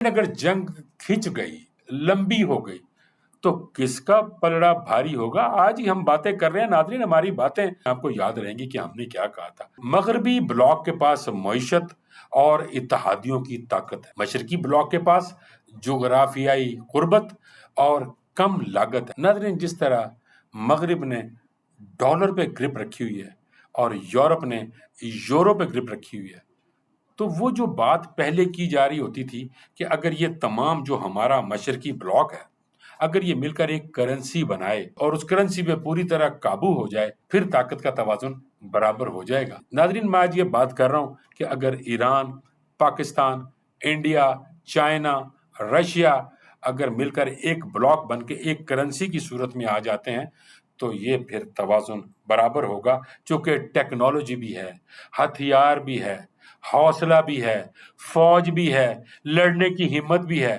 اگر جنگ کھنچ گئی، لمبی ہو گئی، تو کس کا پلڑا بھاری ہوگا؟ آج ہی ہم باتیں کر رہے ہیں ناظرین، ہماری باتیں آپ کو یاد رہیں گی کہ ہم نے کیا کہا تھا۔ مغربی بلاک کے پاس معیشت اور اتحادیوں کی طاقت ہے، مشرقی بلاک کے پاس جغرافیائی قربت اور کم لاگت ہے۔ ناظرین، جس طرح مغرب نے ڈالر پہ گرپ رکھی ہوئی ہے اور یورپ نے یورو پہ گرپ رکھی ہوئی ہے، تو وہ جو بات پہلے کی جا رہی ہوتی تھی کہ اگر یہ تمام جو ہمارا مشرقی بلاک ہے، اگر یہ مل کر ایک کرنسی بنائے اور اس کرنسی پہ پوری طرح قابو ہو جائے، پھر طاقت کا توازن برابر ہو جائے گا۔ ناظرین، میں آج یہ بات کر رہا ہوں کہ اگر Iran, Pakistan, India, China, Russia اگر مل کر ایک بلاک بن کے ایک کرنسی کی صورت میں آ جاتے ہیں تو یہ پھر توازن برابر ہوگا، چونکہ ٹیکنالوجی بھی ہے، ہتھیار بھی ہے، حوصلہ بھی ہے، فوج بھی ہے، لڑنے کی ہمت بھی ہے۔